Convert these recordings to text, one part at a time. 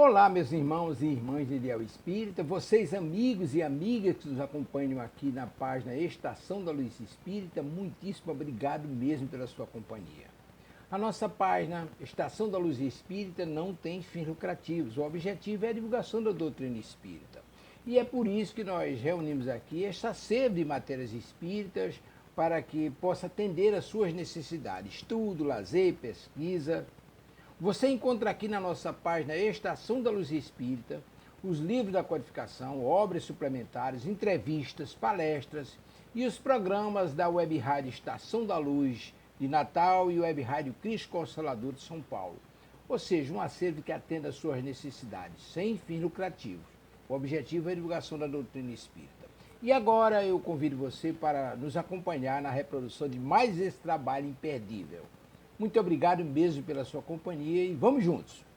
Olá, meus irmãos e irmãs de Ideal Espírita, vocês amigos e amigas que nos acompanham aqui na página Estação da Luz Espírita, muitíssimo obrigado mesmo pela sua companhia. A nossa página Estação da Luz Espírita não tem fins lucrativos, o objetivo é a divulgação da doutrina espírita. E é por isso que nós reunimos aqui esta sede de matérias espíritas para que possa atender às suas necessidades, estudo, lazer, pesquisa. Você encontra aqui na nossa página Estação da Luz Espírita os livros da codificação, obras suplementares, entrevistas, palestras e os programas da Web Rádio Estação da Luz de Natal e Web Rádio Cristo Consolador de São Paulo. Ou seja, um acervo que atenda às suas necessidades, sem fins lucrativos. O objetivo é a divulgação da doutrina espírita. E agora eu convido você para nos acompanhar na reprodução de mais esse trabalho imperdível. Muito obrigado mesmo pela sua companhia e vamos juntos!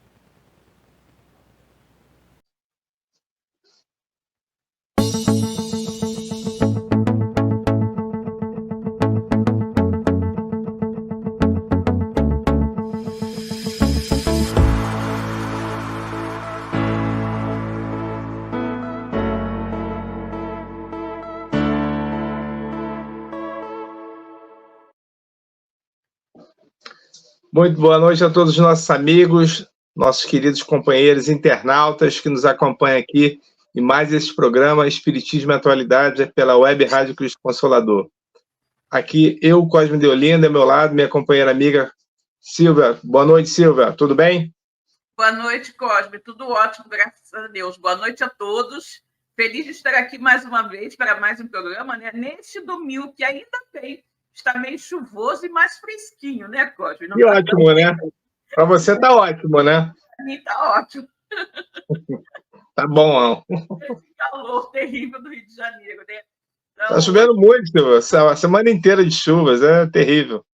Muito boa noite a todos os nossos amigos, nossos queridos companheiros internautas que nos acompanham aqui em mais esse programa Espiritismo e Atualidade pela Web Rádio Cristo Consolador. Aqui eu, Cosme de Olinda, ao meu lado, minha companheira amiga Silvia. Boa noite, Silvia. Tudo bem? Boa noite, Cosme. Tudo ótimo, graças a Deus. Boa noite a todos. Feliz de estar aqui mais uma vez para mais um programa, né? Neste domingo que ainda tem. Está meio chuvoso e mais fresquinho, né, Cosme? E ótimo, né? Para você tá ótimo, né? Para mim tá ótimo. Tá bom. Esse calor terrível do Rio de Janeiro, né? Então, tá chovendo muito, Silvia. A semana inteira de chuvas, é terrível.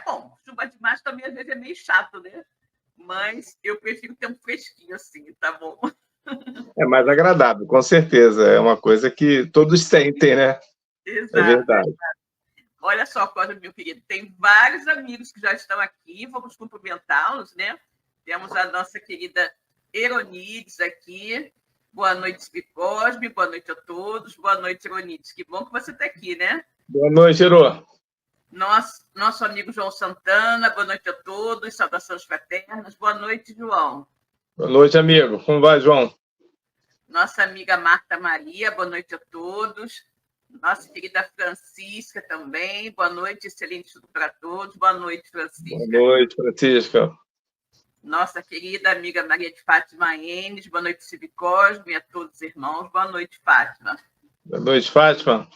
Bom, chuva demais também às vezes é meio chato, né? Mas eu prefiro tempo fresquinho assim, tá bom? É mais agradável, com certeza. É uma coisa que todos sentem, né? Exato. É verdade. Olha só, Cosme, meu querido, tem vários amigos que já estão aqui, vamos cumprimentá-los, né? Temos a nossa querida Eronides aqui. Boa noite, Cosme, boa noite a todos. Boa noite, Eronides. Que bom que você está aqui, né? Boa noite, Ero. Nosso amigo João Santana, boa noite a todos, saudações fraternas. Boa noite, João. Boa noite, amigo. Como vai, João? Nossa amiga Marta Maria, boa noite a todos. Nossa querida Francisca também. Boa noite, excelente estudo para todos. Boa noite, Francisca. Boa noite, Francisca. Nossa querida amiga Maria de Fátima Enes. Boa noite, Silvio Cosme, a todos os irmãos. Boa noite, Fátima. Boa noite, Fátima.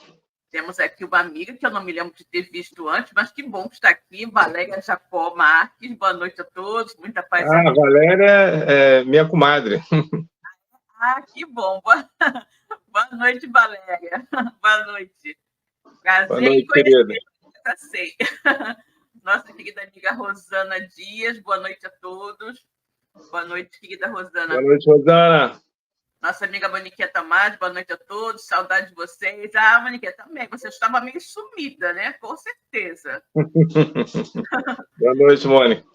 Temos aqui uma amiga que eu não me lembro de ter visto antes, mas que bom que está aqui, Valéria Jacó Marques. Boa noite a todos, muita paz. A Valéria é minha comadre. Que bom. Boa noite, Valéria. Boa noite. Prazer Boa noite, em conhecer. querida. Já sei. Nossa querida amiga Rosana Dias. Boa noite a todos. Boa noite, querida Rosana. Boa noite, Rosana. Nossa amiga Moniqueta Mais. Boa noite a todos. Saudade de vocês. Moniqueta, também. Você estava meio sumida, né? Com certeza. Boa noite, Mônica.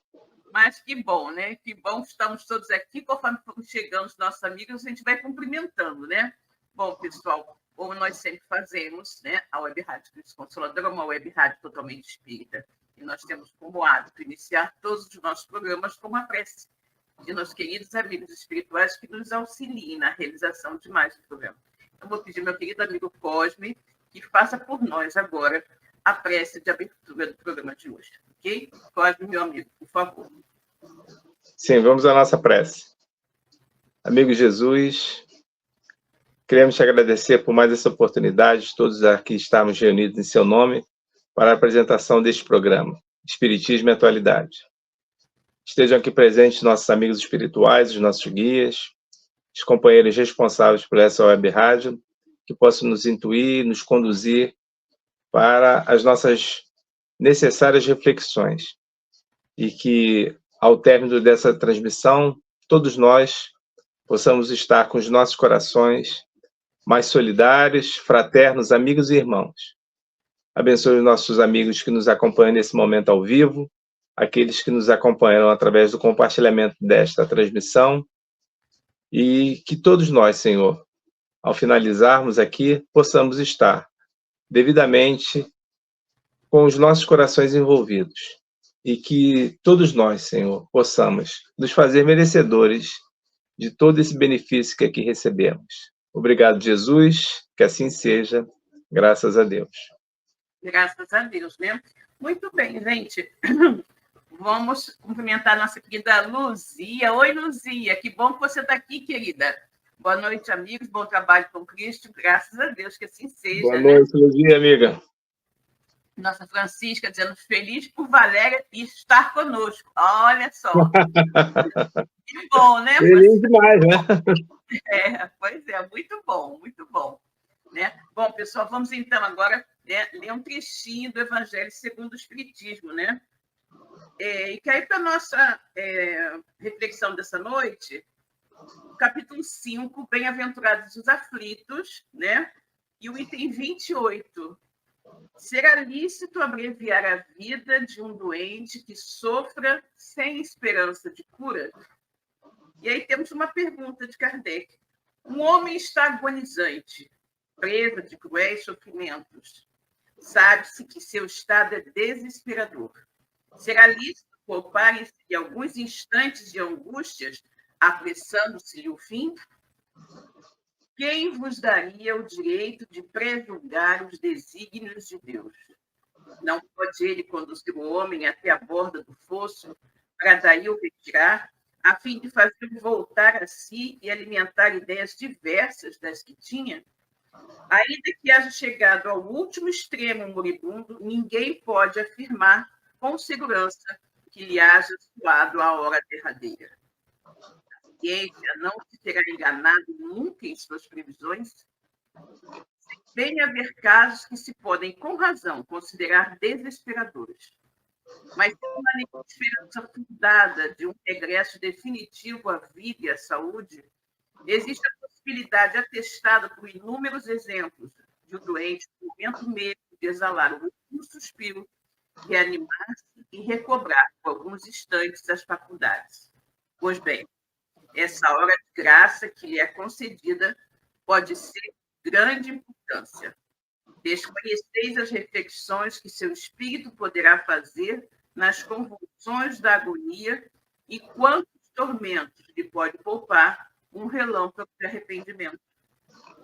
Mas que bom, né? Que bom que estamos todos aqui. Conforme formos chegando os nossos amigos, a gente vai cumprimentando, né? Bom, pessoal, como nós sempre fazemos, né? A Web Rádio Cristo Consolador é uma web rádio totalmente espírita. E nós temos como hábito iniciar todos os nossos programas com uma prece de nossos queridos amigos espirituais que nos auxiliem na realização de mais um programa. Eu vou pedir ao meu querido amigo Cosme que faça por nós agora a prece de abertura do programa de hoje. Ok? Cosme, meu amigo, por favor. Sim, vamos à nossa prece. Amigo Jesus, queremos te agradecer por mais essa oportunidade, todos aqui estamos reunidos em seu nome, para a apresentação deste programa, Espiritismo e Atualidade. Estejam aqui presentes nossos amigos espirituais, os nossos guias, os companheiros responsáveis por essa web rádio, que possam nos intuir, nos conduzir para as nossas necessárias reflexões. E que, ao término dessa transmissão, todos nós possamos estar com os nossos corações mais solidários, fraternos, amigos e irmãos. Abençoe os nossos amigos que nos acompanham nesse momento ao vivo, aqueles que nos acompanham através do compartilhamento desta transmissão e que todos nós, Senhor, ao finalizarmos aqui, possamos estar devidamente com os nossos corações envolvidos e que todos nós, Senhor, possamos nos fazer merecedores de todo esse benefício que aqui recebemos. Obrigado, Jesus, que assim seja, graças a Deus. Graças a Deus, né? Muito bem, gente. Vamos cumprimentar a nossa querida Luzia. Oi, Luzia, que bom que você está aqui, querida. Boa noite, amigos, bom trabalho com Cristo, graças a Deus, que assim seja. Boa noite, né? Luzia, amiga. Nossa Francisca dizendo feliz por Valéria estar conosco. Olha só. Que bom, né? Feliz demais, né? Pois é, muito bom, muito bom. Né? Bom, pessoal, vamos então agora, né, ler um trechinho do Evangelho segundo o Espiritismo, né? E que aí, para a nossa reflexão dessa noite, capítulo 5, Bem-aventurados os aflitos, né? E o item 28. Será lícito abreviar a vida de um doente que sofra sem esperança de cura? E aí temos uma pergunta de Kardec. Um homem está agonizante, preso de cruéis sofrimentos. Sabe-se que seu estado é desesperador. Será lícito poupar-lhe alguns instantes de angústias, apressando-se-lhe o fim? Quem vos daria o direito de prejulgar os desígnios de Deus? Não pode ele conduzir o homem até a borda do fosso para daí o retirar, a fim de fazê-lo voltar a si e alimentar ideias diversas das que tinha? Ainda que haja chegado ao último extremo moribundo, ninguém pode afirmar com segurança que lhe haja soado a hora derradeira. A ciência não se terá enganado nunca em suas previsões? Bem haver casos que se podem, com razão, considerar desesperadores. Mas tem uma esperança fundada de um regresso definitivo à vida e à saúde, existe a possibilidade atestada por inúmeros exemplos de um doente no momento mesmo de exalar o último suspiro, reanimar-se e recobrar por alguns instantes as faculdades. Pois bem, essa hora de graça que lhe é concedida pode ser de grande importância. Desconheceis as reflexões que seu espírito poderá fazer nas convulsões da agonia e quantos tormentos lhe pode poupar um relâmpago de arrependimento.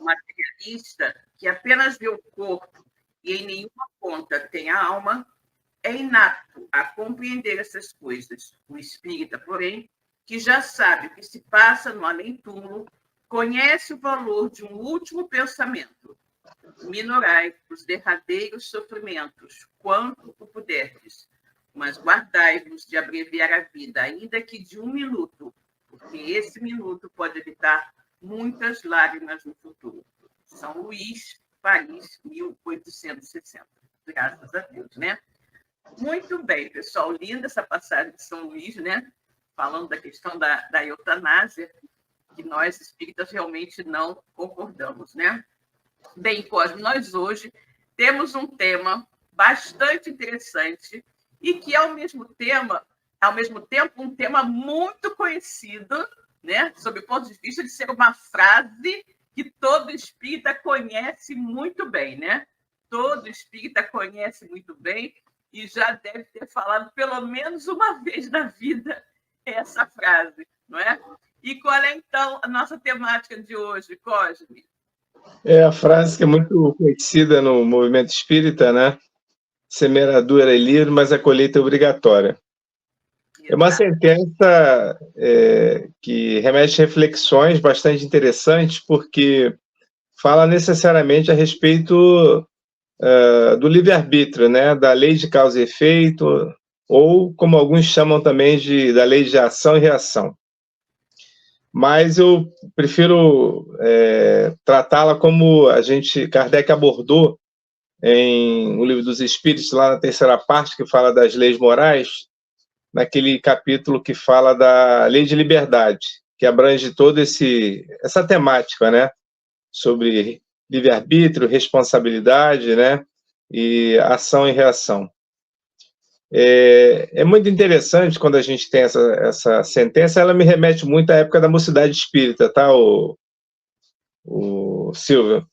O materialista, que apenas vê o corpo e em nenhuma ponta tem a alma, é inapto a compreender essas coisas. O espírita, porém, que já sabe o que se passa no além-túmulo, conhece o valor de um último pensamento. Minorai os derradeiros sofrimentos, quanto o puderdes, mas guardai-vos de abreviar a vida, ainda que de 1 minuto, porque esse minuto pode evitar muitas lágrimas no futuro. São Luís, Paris, 1860. Graças a Deus, né? Muito bem, pessoal. Linda essa passagem de São Luís, né? Falando da questão da eutanásia, que nós espíritas realmente não concordamos, né? Bem, Cosme, nós hoje temos um tema bastante interessante e que, ao mesmo tempo, um tema muito conhecido, né? Sob o ponto de vista de ser uma frase que todo espírita conhece muito bem, né? Todo espírita conhece muito bem e já deve ter falado pelo menos uma vez na vida essa frase, não é? E qual é, então, a nossa temática de hoje, Cosme? É a frase que é muito conhecida no movimento espírita, né? Semeadura é livre, mas a colheita é obrigatória. É uma sentença que remete a reflexões bastante interessantes, porque fala necessariamente a respeito do livre-arbítrio, né? Da lei de causa e efeito, ou como alguns chamam também da lei de ação e reação. Mas eu prefiro tratá-la como Kardec abordou em O Livro dos Espíritos, lá na terceira parte, que fala das leis morais, naquele capítulo que fala da lei de liberdade, que abrange toda essa temática, né? Sobre livre-arbítrio, responsabilidade, né? E ação e reação. É muito interessante quando a gente tem essa sentença, ela me remete muito à época da Mocidade Espírita, tá, o Silvio?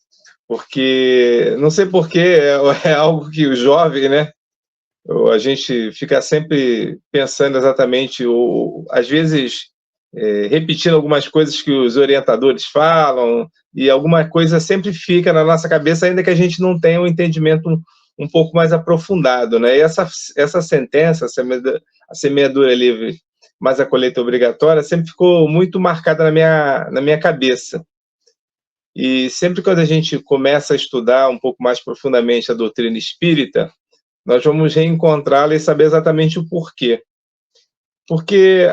Porque, não sei porquê, é algo que o jovem, né, a gente fica sempre pensando exatamente, ou às vezes repetindo algumas coisas que os orientadores falam, e alguma coisa sempre fica na nossa cabeça, ainda que a gente não tenha um entendimento um pouco mais aprofundado, né? E essa sentença, a semeadura livre, mas a colheita obrigatória, sempre ficou muito marcada na minha cabeça. E sempre quando a gente começa a estudar um pouco mais profundamente a doutrina espírita, nós vamos reencontrá-la e saber exatamente o porquê. Porque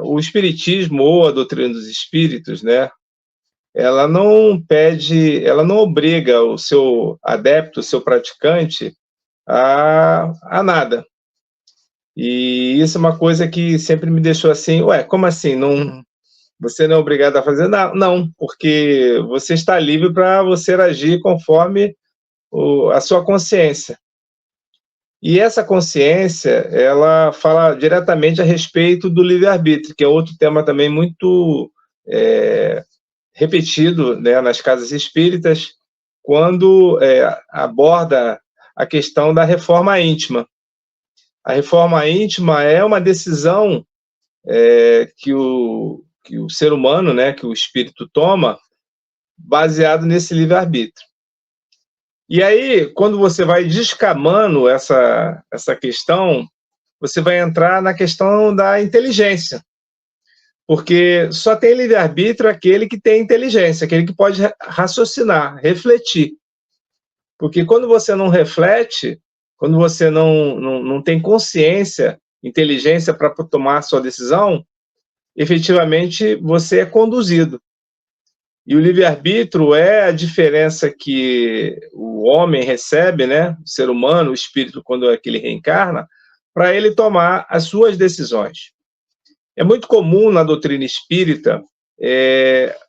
o espiritismo ou a doutrina dos espíritos, né, ela não pede, ela não obriga o seu adepto, o seu praticante a nada. E isso é uma coisa que sempre me deixou assim, ué, como assim? Você não é obrigado a fazer nada? Não, porque você está livre para você agir conforme a sua consciência. E essa consciência, ela fala diretamente a respeito do livre-arbítrio, que é outro tema também muito repetido, né, nas casas espíritas, quando aborda a questão da reforma íntima. A reforma íntima é uma decisão que o ser humano, né, que o espírito toma, baseado nesse livre-arbítrio. E aí, quando você vai descamando essa questão, você vai entrar na questão da inteligência. Porque só tem livre-arbítrio aquele que tem inteligência, aquele que pode raciocinar, refletir. Porque quando você não reflete, quando você não tem consciência, inteligência para tomar a sua decisão, efetivamente você é conduzido. E o livre-arbítrio é a diferença que o homem recebe, né, o ser humano, o espírito, quando é que ele reencarna, para ele tomar as suas decisões. É muito comum na doutrina espírita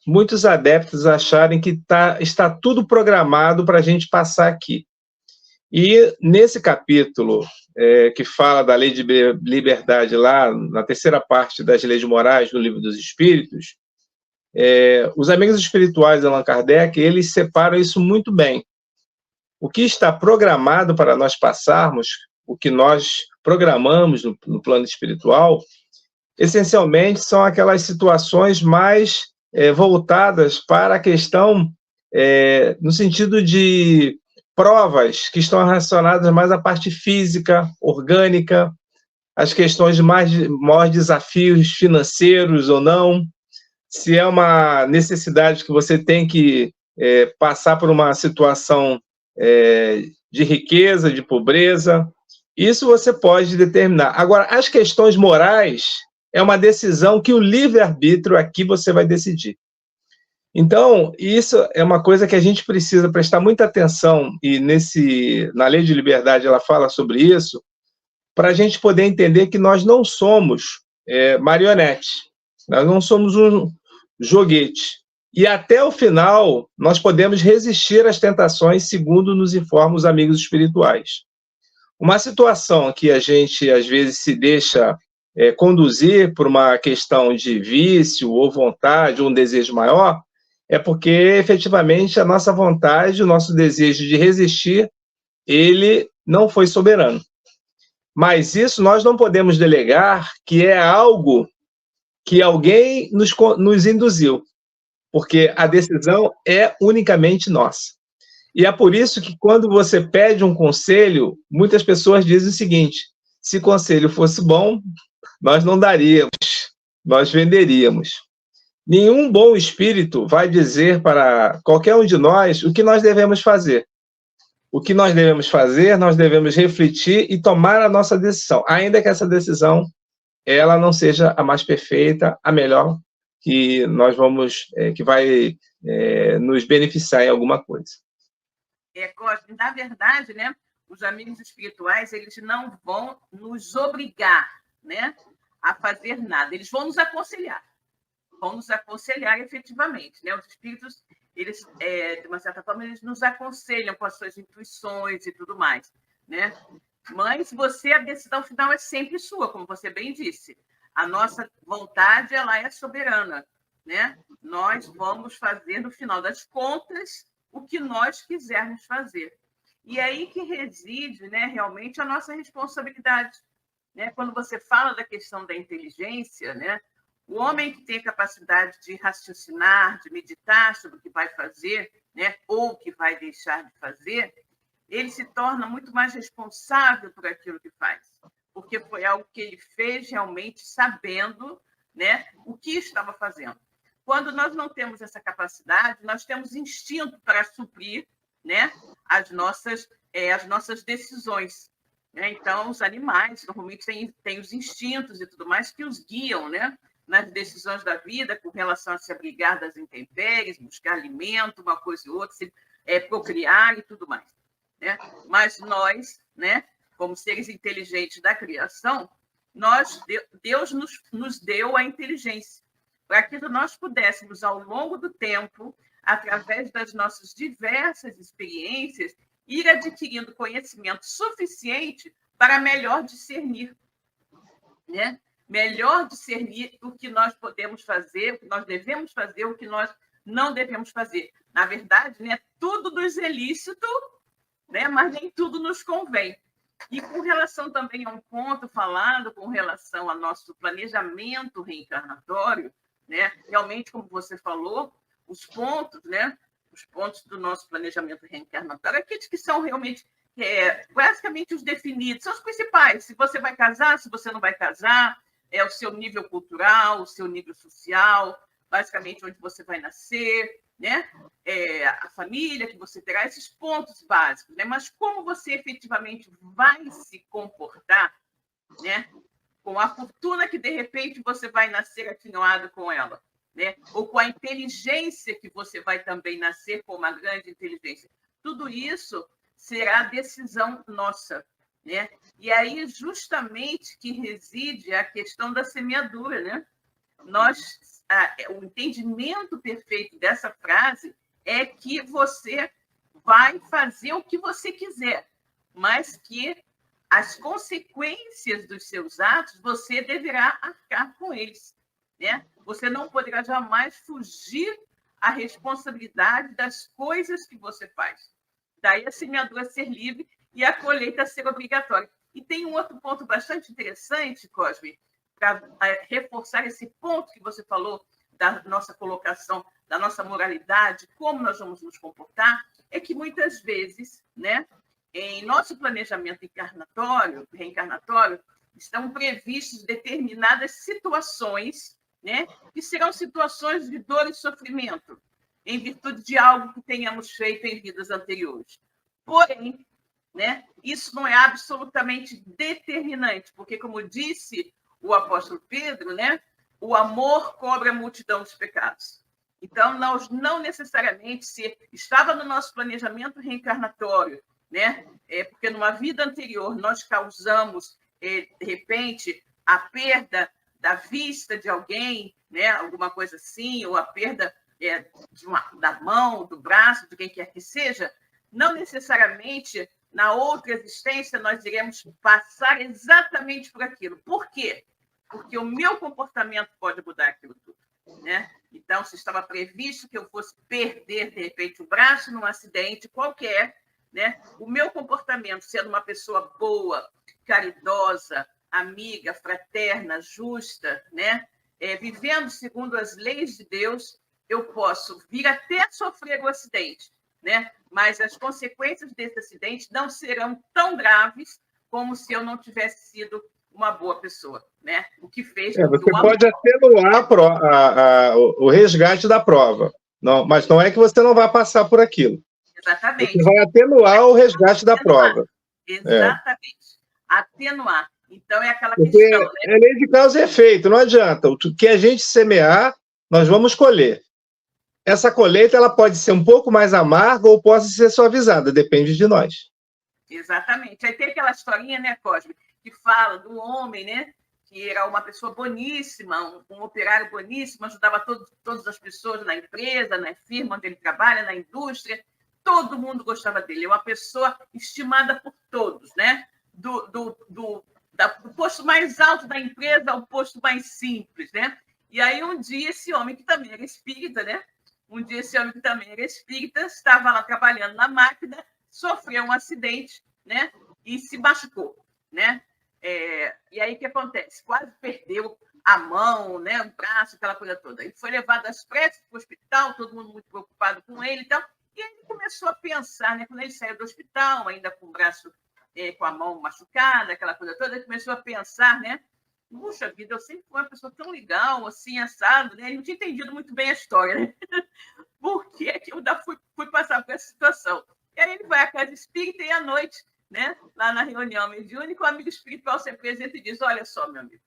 muitos adeptos acharem que está tudo programado para a gente passar aqui. E nesse capítulo que fala da lei de liberdade, lá na terceira parte das leis morais do Livro dos Espíritos, os amigos espirituais de Allan Kardec, eles separam isso muito bem. O que está programado para nós passarmos, o que nós programamos no plano espiritual, essencialmente são aquelas situações mais voltadas para a questão no sentido de provas que estão relacionadas mais à parte física, orgânica, as questões de maiores desafios financeiros ou não, se é uma necessidade que você tem que passar por uma situação de riqueza, de pobreza, isso você pode determinar. Agora, as questões morais é uma decisão que o livre-arbítrio aqui você vai decidir. Então, isso é uma coisa que a gente precisa prestar muita atenção, e na Lei de Liberdade ela fala sobre isso, para a gente poder entender que nós não somos marionete, nós não somos um joguete. E até o final, nós podemos resistir às tentações, segundo nos informam os amigos espirituais. Uma situação que a gente, às vezes, se deixa conduzir por uma questão de vício ou vontade ou um desejo maior, é porque, efetivamente, a nossa vontade, o nosso desejo de resistir, ele não foi soberano. Mas isso nós não podemos delegar que é algo que alguém nos induziu, porque a decisão é unicamente nossa. E é por isso que, quando você pede um conselho, muitas pessoas dizem o seguinte: se conselho fosse bom, nós não daríamos, nós venderíamos. Nenhum bom espírito vai dizer para qualquer um de nós o que nós devemos fazer. O que nós devemos fazer, nós devemos refletir e tomar a nossa decisão, ainda que essa decisão ela não seja a mais perfeita, a melhor, que nós vamos, que vai nos beneficiar em alguma coisa. Cosme, na verdade, né, os amigos espirituais, eles não vão nos obrigar, né, a fazer nada, eles vão nos aconselhar efetivamente, né? Os espíritos, eles, de uma certa forma, eles nos aconselham com as suas intuições e tudo mais, né? Mas a decisão final é sempre sua, como você bem disse. A nossa vontade, ela é soberana, né? Nós vamos fazer, no final das contas, o que nós quisermos fazer. E é aí que reside, né, realmente a nossa responsabilidade. Né? Quando você fala da questão da inteligência, né, o homem que tem a capacidade de raciocinar, de meditar sobre o que vai fazer, né, ou o que vai deixar de fazer, ele se torna muito mais responsável por aquilo que faz, porque foi algo que ele fez realmente sabendo, né, o que estava fazendo. Quando nós não temos essa capacidade, nós temos instinto para suprir, né, as nossas decisões. Né? Então, os animais normalmente têm os instintos e tudo mais que os guiam, né, nas decisões da vida com relação a se abrigar das intempéries, buscar alimento, uma coisa e outra, procriar e tudo mais. Né? Mas nós, né, como seres inteligentes da criação, Deus nos deu a inteligência para que nós pudéssemos, ao longo do tempo, através das nossas diversas experiências, ir adquirindo conhecimento suficiente para melhor discernir, né? Melhor discernir o que nós podemos fazer, o que nós devemos fazer, o que nós não devemos fazer. Na verdade, né, tudo nos é lícito, né, mas nem tudo nos convém. E com relação também a um ponto falado com relação ao nosso planejamento reencarnatório, né, realmente, como você falou, os pontos, né, os pontos do nosso planejamento reencarnatório, aqueles que são realmente basicamente os definidos, são os principais. Se você vai casar, se você não vai casar, o seu nível cultural, o seu nível social, basicamente onde você vai nascer, né? A família que você terá, esses pontos básicos, né? Mas como você efetivamente vai se comportar, né? Com a fortuna que, de repente, você vai nascer afinhoado com ela, né? Ou com a inteligência que você vai também nascer com uma grande inteligência. Tudo isso será decisão nossa, né? E aí, justamente, que reside a questão da semeadura, né? O entendimento perfeito dessa frase é que você vai fazer o que você quiser, mas que as consequências dos seus atos você deverá arcar com eles, né? Você não poderá jamais fugir à responsabilidade das coisas que você faz. Daí a semeadura ser livre e a colheita ser obrigatória. E tem um outro ponto bastante interessante, Cosme, para reforçar esse ponto que você falou da nossa colocação, da nossa moralidade, como nós vamos nos comportar, é que muitas vezes, né, em nosso planejamento reencarnatório, estão previstas determinadas situações, né, que serão situações de dor e sofrimento, em virtude de algo que tenhamos feito em vidas anteriores. Porém, né, isso não é absolutamente determinante, porque, como disse o apóstolo Pedro, né, o amor cobre a multidão dos pecados. Então, nós não necessariamente, se estava no nosso planejamento reencarnatório, né, porque numa vida anterior nós causamos, de repente, a perda da vista de alguém, né, alguma coisa assim, ou a perda da mão, do braço, de quem quer que seja, não necessariamente na outra existência nós iremos passar exatamente por aquilo. Por quê? Porque o meu comportamento pode mudar aquilo tudo, né? Então, se estava previsto que eu fosse perder, de repente, o braço num acidente qualquer, né? O meu comportamento, sendo uma pessoa boa, caridosa, amiga, fraterna, justa, né? Vivendo segundo as leis de Deus, eu posso vir até sofrer o acidente, né? Mas as consequências desse acidente não serão tão graves como se eu não tivesse sido uma boa pessoa, né? O que fez... Você pode atenuar o resgate da prova, não, mas não é que você não vai passar por aquilo. Exatamente. Você vai atenuar o resgate da prova. Exatamente. Atenuar. Então, é aquela Porque questão, né? É lei de causa e efeito, não adianta. O que a gente semear, nós vamos colher. Essa colheita ela pode ser um pouco mais amarga ou pode ser suavizada, depende de nós. Exatamente. Aí tem aquela historinha, né, Cosme, que fala do homem, né, que era uma pessoa boníssima, um operário boníssimo, ajudava todas as pessoas na empresa, na firma onde ele trabalha, na indústria, todo mundo gostava dele, é uma pessoa estimada por todos, né? do posto mais alto da empresa ao posto mais simples, né? E aí, um dia, esse homem, que também era espírita, né? Estava lá trabalhando na máquina, sofreu um acidente, né? E se machucou, né? E aí, o que acontece? Quase perdeu a mão, né? O braço, aquela coisa toda. Ele foi levado às pressas para o hospital, todo mundo muito preocupado com ele e tal. E aí ele começou a pensar, né? Quando ele saiu do hospital, ainda com o braço, com a mão machucada, aquela coisa toda, ele começou a pensar, né? Puxa vida, eu sempre fui uma pessoa tão legal, assim, assado, né? Ele não tinha entendido muito bem a história, né? Por que eu fui passar por essa situação? E aí ele vai à casa espírita e à noite, né? Lá na reunião mediúnica, o amigo espiritual se apresenta e diz: olha só, meu amigo,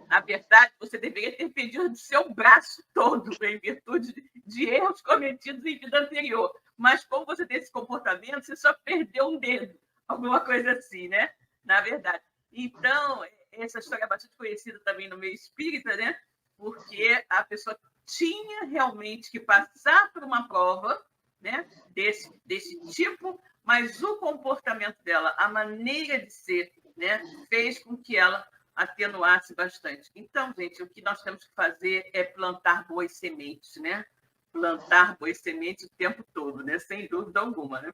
na verdade, você deveria ter perdido seu braço todo em virtude de erros cometidos em vida anterior. Mas como você tem esse comportamento, você só perdeu um dedo, alguma coisa assim, né? Na verdade. Então, essa história é bastante conhecida também no meio espírita, né? Porque a pessoa tinha realmente que passar por uma prova, né? desse tipo, mas o comportamento dela, a maneira de ser, né? Fez com que ela atenuasse bastante. Então, gente, o que nós temos que fazer é plantar boas sementes, né? Plantar boas sementes o tempo todo, né? Sem dúvida alguma, né?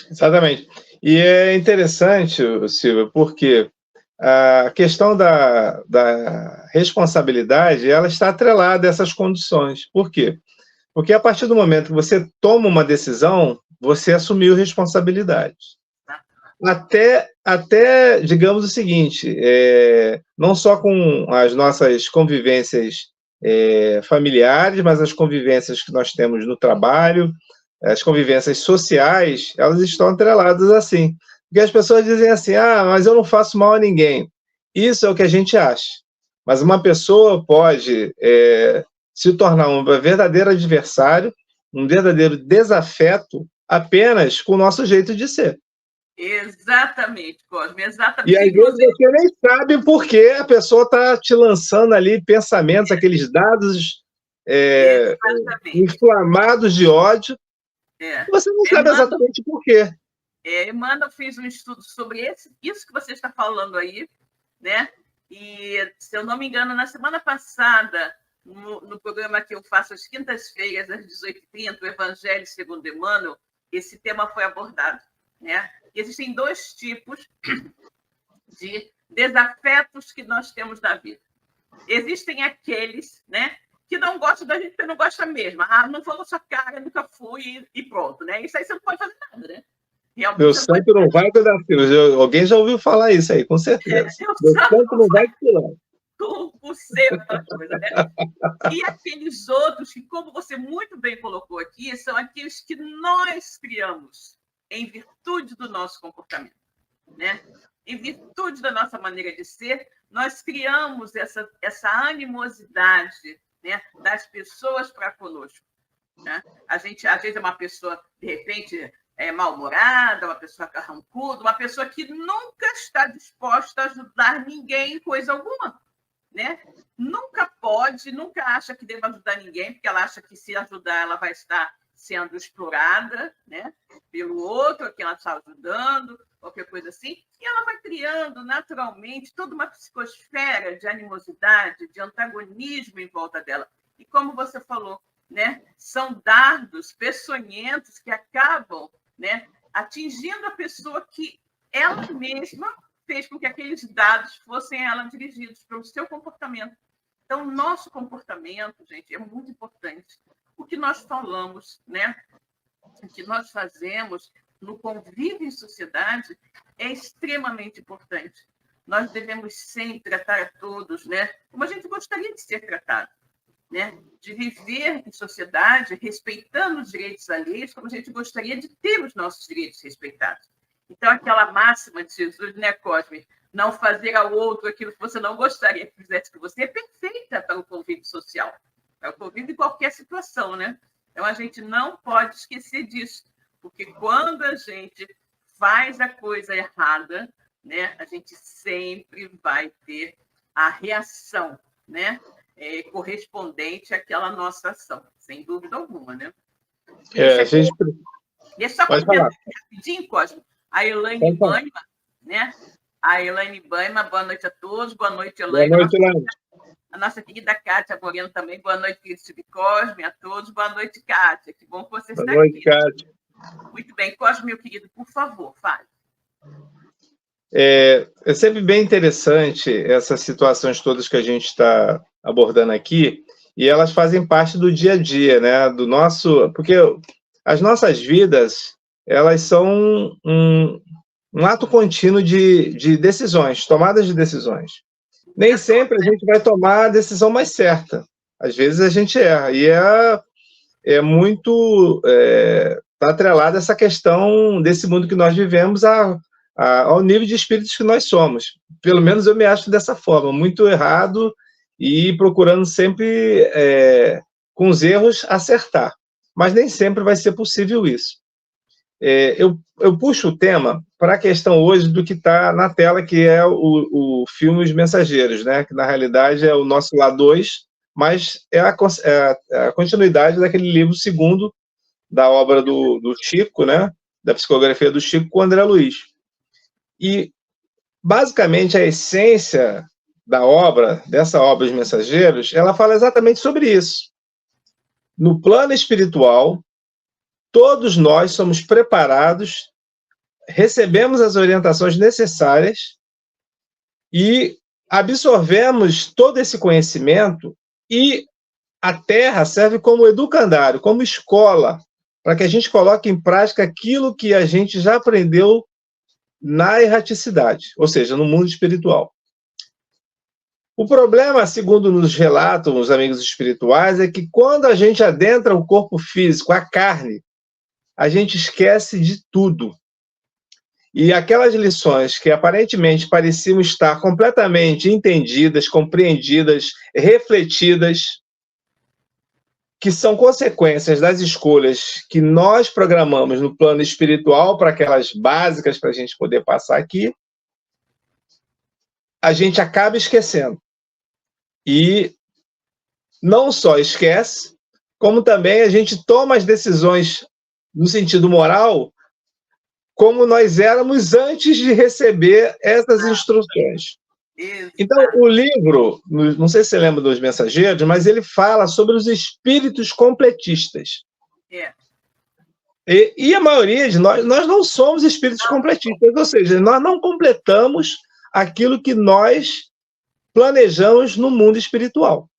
Exatamente. E é interessante, Silvia, porque a questão da responsabilidade, ela está atrelada a essas condições. Por quê? Porque a partir do momento que você toma uma decisão, você assumiu responsabilidade. Até digamos o seguinte, não só com as nossas convivências familiares, mas as convivências que nós temos no trabalho, as convivências sociais, elas estão atreladas assim. Porque as pessoas dizem assim: mas eu não faço mal a ninguém. Isso é o que a gente acha. Mas uma pessoa pode se tornar um verdadeiro adversário, um verdadeiro desafeto, apenas com o nosso jeito de ser. Exatamente, Cosme, exatamente. E às vezes você nem sabe por que a pessoa está te lançando ali pensamentos, aqueles dados inflamados de ódio, você não sabe exatamente por quê. Emmanuel fez um estudo sobre isso que você está falando aí, né? E, se eu não me engano, na semana passada, no programa que eu faço às quintas-feiras, às 18h30, o Evangelho segundo Emmanuel, esse tema foi abordado, né? Existem 2 tipos de desafetos que nós temos na vida. Existem aqueles, né, que não gostam da gente porque não gosta mesmo. Não vou na sua cara, nunca fui e pronto, né? Isso aí você não pode fazer nada, né? Meu santo não vai cuidar filhos. Alguém já ouviu falar isso aí, com certeza. Meu santo não vai cuidar. Com seu, aquela coisa, né? E aqueles outros que, como você muito bem colocou aqui, são aqueles que nós criamos em virtude do nosso comportamento, né? Em virtude da nossa maneira de ser, nós criamos essa animosidade, né, das pessoas para conosco, né? A gente, às vezes, é uma pessoa, de repente, mal-humorada, uma pessoa carrancuda, uma pessoa que nunca está disposta a ajudar ninguém em coisa alguma, né? Nunca acha que deva ajudar ninguém, porque ela acha que, se ajudar, ela vai estar sendo explorada, né, pelo outro, que ela está ajudando, qualquer coisa assim, e ela vai criando naturalmente toda uma psicosfera de animosidade, de antagonismo em volta dela. E como você falou, né, são dardos peçonhentos que acabam, né, atingindo a pessoa que ela mesma fez com que aqueles dados fossem a ela dirigidos pelo seu comportamento. Então, o nosso comportamento, gente, é muito importante. O que nós falamos, né? O que nós fazemos no convívio em sociedade é extremamente importante. Nós devemos sempre tratar a todos, né, como a gente gostaria de ser tratado, né? De viver em sociedade respeitando os direitos alheios, como a gente gostaria de ter os nossos direitos respeitados. Então, aquela máxima de Jesus, né, Cosme? Não fazer ao outro aquilo que você não gostaria que fizesse com você, é perfeita para o convívio social. É o convívio em qualquer situação, né? Então, a gente não pode esquecer disso, porque quando a gente faz a coisa errada, né, a gente sempre vai ter a reação, né, correspondente àquela nossa ação, sem dúvida alguma, né? A gente... Deixa eu só comentar rapidinho, Cosmo. A Elaine Mânima, né? A Elaine Baima, boa noite a todos. Boa noite, Elaine. Boa noite, Elaine. A nossa querida Kátia Moreno também. Boa noite, Cristina Cosme, a todos. Boa noite, Kátia. Que bom que você está aqui. Boa noite, Kátia. Muito bem. Cosme, meu querido, por favor, fale. É sempre bem interessante essas situações todas que a gente está abordando aqui, e elas fazem parte do dia a dia, né? Do nosso... Porque as nossas vidas, elas são um ato contínuo de decisões, tomadas de decisões. Nem sempre a gente vai tomar a decisão mais certa. Às vezes a gente erra. E é muito atrelada essa questão desse mundo que nós vivemos ao nível de espíritos que nós somos. Pelo menos eu me acho dessa forma, muito errado e procurando sempre, com os erros, acertar. Mas nem sempre vai ser possível isso. Eu puxo o tema para a questão hoje do que está na tela, que é o filme Os Mensageiros, né? Que na realidade é o nosso lá 2, mas é a continuidade daquele livro segundo da obra do Chico, né? Da psicografia do Chico com o André Luiz. E, basicamente, a essência da obra, dessa obra Os Mensageiros, ela fala exatamente sobre isso. No plano espiritual, todos nós somos preparados, recebemos as orientações necessárias e absorvemos todo esse conhecimento, e a Terra serve como educandário, como escola, para que a gente coloque em prática aquilo que a gente já aprendeu na erraticidade, ou seja, no mundo espiritual. O problema, segundo nos relatam os amigos espirituais, é que quando a gente adentra o corpo físico, a carne, a gente esquece de tudo. E aquelas lições que aparentemente pareciam estar completamente entendidas, compreendidas, refletidas, que são consequências das escolhas que nós programamos no plano espiritual, para aquelas básicas para a gente poder passar aqui, a gente acaba esquecendo. E não só esquece, como também a gente toma as decisões no sentido moral, como nós éramos antes de receber essas instruções. Então, o livro, não sei se você lembra dos Mensageiros, mas ele fala sobre os espíritos completistas. E a maioria de nós não somos espíritos completistas, ou seja, nós não completamos aquilo que nós planejamos no mundo espiritual.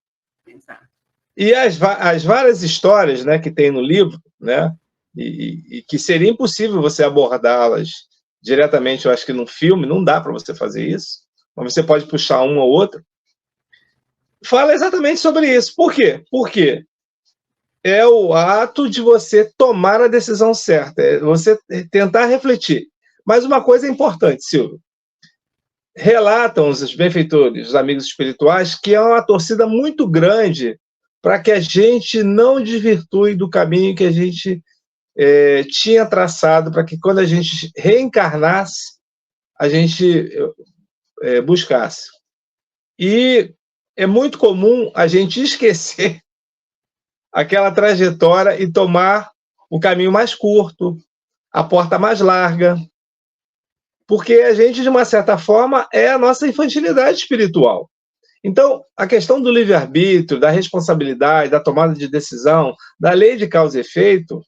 E as várias histórias, né, que tem no livro, né, e que seria impossível você abordá-las diretamente, eu acho que num filme, não dá para você fazer isso, mas você pode puxar uma ou outra, fala exatamente sobre isso. Por quê? Porque é o ato de você tomar a decisão certa, é você tentar refletir. Mas uma coisa é importante, Silvio. Relatam os benfeitores, os amigos espirituais, que é uma torcida muito grande para que a gente não desvirtue do caminho que a gente tinha traçado, para que quando a gente reencarnasse, a gente buscasse. E é muito comum a gente esquecer aquela trajetória e tomar o caminho mais curto, a porta mais larga, porque a gente, de uma certa forma, é a nossa infantilidade espiritual. Então, a questão do livre-arbítrio, da responsabilidade, da tomada de decisão, da lei de causa e efeito,